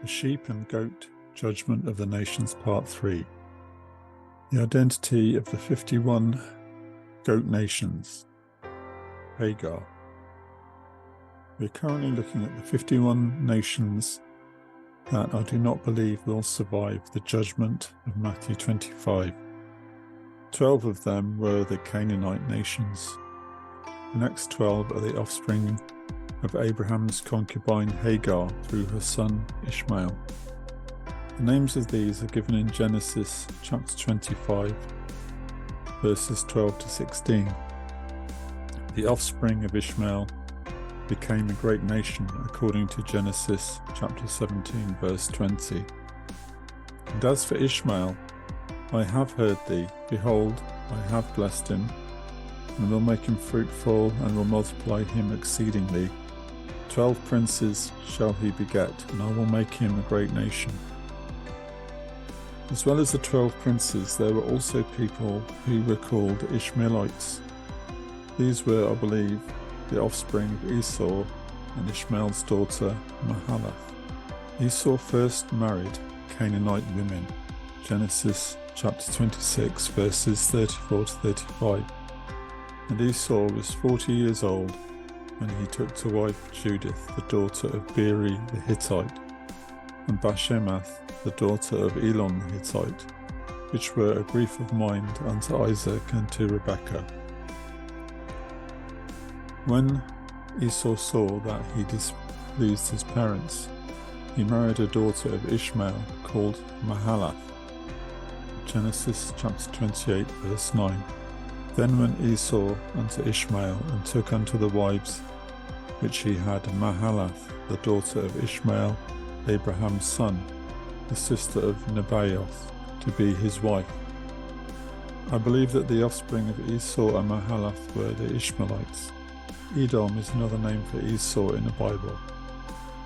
The Sheep and Goat Judgment of the Nations Part 3. The identity of the 51 goat nations. Hagar. We are currently looking at the 51 nations that I do not believe will survive the judgment of Matthew 25. 12 of them were the Canaanite nations. The next 12 are the offspring of Abraham's concubine Hagar through her son Ishmael. The names of these are given in Genesis chapter 25, verses 12 to 16. The offspring of Ishmael became a great nation according to Genesis chapter 17, verse 20. And as for Ishmael, I have heard thee, behold, I have blessed him, and will make him fruitful, and will multiply him exceedingly. 12 princes shall he beget, and I will make him a great nation. As well as the 12 princes, there were also people who were called Ishmaelites. These were, I believe, the offspring of Esau and Ishmael's daughter Mahalath. Esau first married Canaanite women, Genesis chapter 26, verses 34 to 35. And Esau was 40 years old when he took to wife Judith, the daughter of Beeri the Hittite, and Bashemath, the daughter of Elon the Hittite, which were a grief of mind unto Isaac and to Rebekah. When Esau saw that he displeased his parents, he married a daughter of Ishmael called Mahalath. Genesis chapter 28, verse 9. Then went Esau unto Ishmael, and took unto the wives which he had Mahalath, the daughter of Ishmael, Abraham's son, the sister of Nebaioth, to be his wife. I believe that the offspring of Esau and Mahalath were the Ishmaelites. Edom is another name for Esau in the Bible.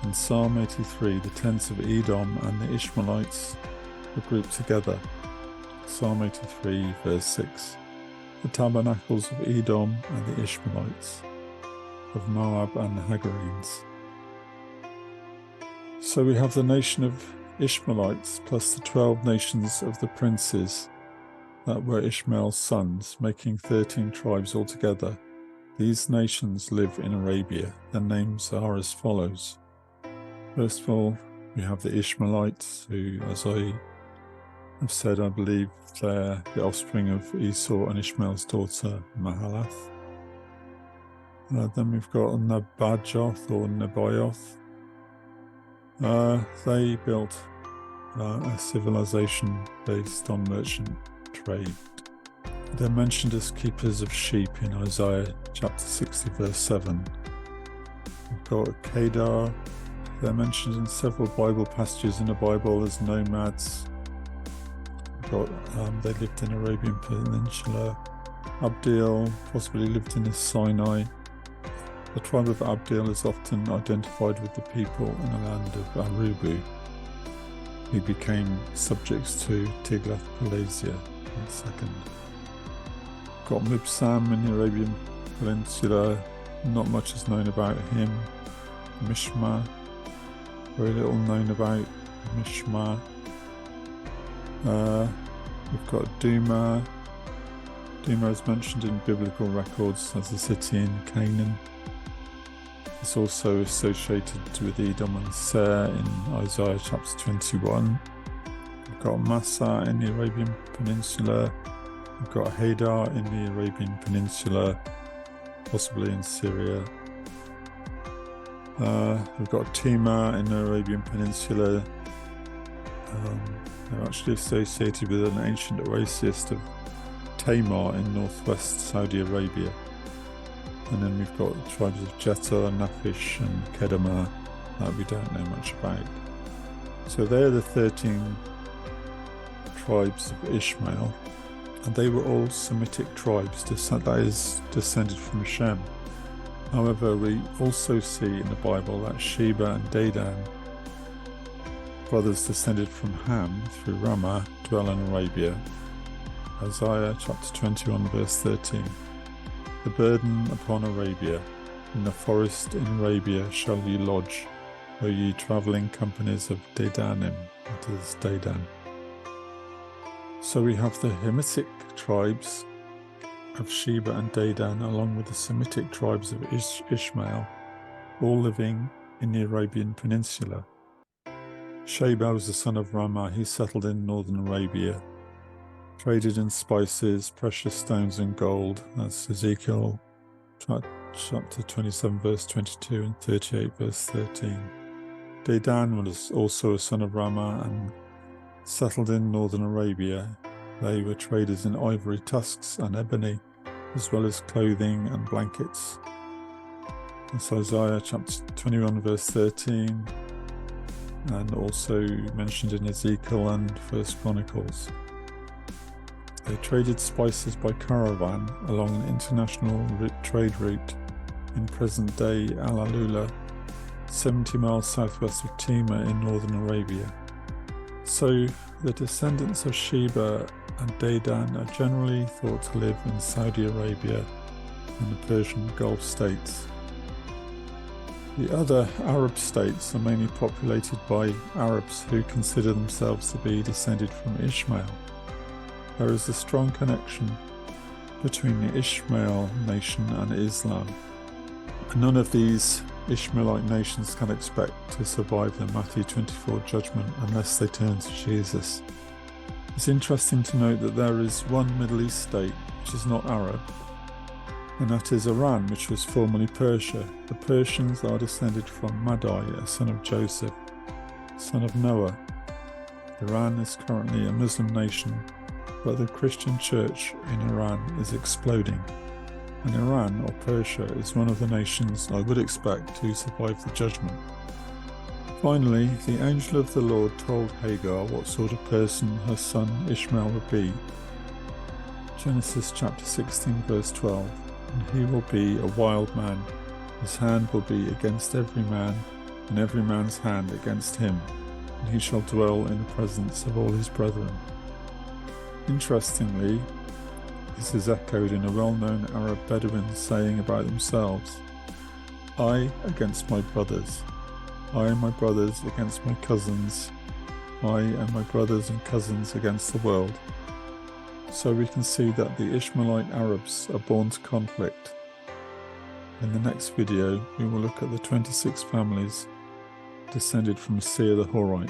In Psalm 83, the tents of Edom and the Ishmaelites are grouped together. Psalm 83, verse 6. The tabernacles of Edom and the Ishmaelites, of Moab and the Hagarenes. So we have the nation of Ishmaelites plus the 12 nations of the princes that were Ishmael's sons, making 13 tribes altogether. These nations live in Arabia. Their names are as follows. First of all, we have the Ishmaelites, who, as I have said, I believe they're the offspring of Esau and Ishmael's daughter Mahalath. Then we've got Nebajoth or Nebaioth. They built a civilization based on merchant trade. They're mentioned as keepers of sheep in Isaiah chapter 60, verse 7. We've got Kedar. They're mentioned in several Bible passages in the Bible as nomads. They lived in Arabian Peninsula. Abdil possibly lived in the Sinai. The tribe of Abdil is often identified with the people in the land of Arubu, who became subjects to Tiglath-Pileser II. Got Mibsam in the Arabian Peninsula. Not much is known about him. Mishma, very little known about Mishma. We've got Duma. Duma is mentioned in biblical records as a city in Canaan. It's also associated with Edom and Seir in Isaiah chapter 21. We've got Massa in the Arabian Peninsula. We've got Hagar in the Arabian Peninsula, possibly in Syria. We've got Timah in the Arabian Peninsula. They're actually associated with an ancient oasis of Tamar in northwest Saudi Arabia. And then we've got the tribes of Jetah, Naphish and Kedemah that we don't know much about. So they're the 13 tribes of Ishmael, and they were all Semitic tribes, that is, descended from Shem. However, we also see in the Bible that Sheba and Dedan, brothers descended from Ham through Ramah, dwell in Arabia. Isaiah chapter 21, verse 13. The burden upon Arabia, in the forest in Arabia shall ye lodge, O ye travelling companies of Dedanim, that is Dedan. So we have the Hamitic tribes of Sheba and Dedan, along with the Semitic tribes of Ishmael, all living in the Arabian Peninsula. Sheba was the son of Ramah. He settled in northern Arabia, traded in spices, precious stones and gold. That's Ezekiel chapter 27 verse 22 and 38 verse 13. Dedan was also a son of Ramah and settled in northern Arabia. They were traders in ivory tusks and ebony, as well as clothing and blankets. That's Isaiah chapter 21 verse 13, and also mentioned in Ezekiel and First Chronicles. They traded spices by caravan along an international trade route in present-day Al-Alula, 70 miles southwest of Timah in northern Arabia. So the descendants of Sheba and Dedan are generally thought to live in Saudi Arabia and the Persian Gulf states. The other Arab states are mainly populated by Arabs who consider themselves to be descended from Ishmael. There is a strong connection between the Ishmael nation and Islam, and none of these Ishmaelite nations can expect to survive the Matthew 24 judgment unless they turn to Jesus. It's interesting to note that there is one Middle East state which is not Arab, and that is Iran, which was formerly Persia. The Persians are descended from Madai, a son of Joseph, son of Noah. Iran is currently a Muslim nation, but the Christian church in Iran is exploding, and Iran, or Persia, is one of the nations I would expect to survive the judgment. Finally, the angel of the Lord told Hagar what sort of person her son Ishmael would be. Genesis chapter 16 verse 12, and he will be a wild man, his hand will be against every man, and every man's hand against him, and he shall dwell in the presence of all his brethren. Interestingly, this is echoed in a well-known Arab Bedouin saying about themselves, I against my brothers, I and my brothers against my cousins, I and my brothers and cousins against the world. So we can see that the Ishmaelite Arabs are born to conflict. In the next video, we will look at the 26 families descended from Seir the Horite.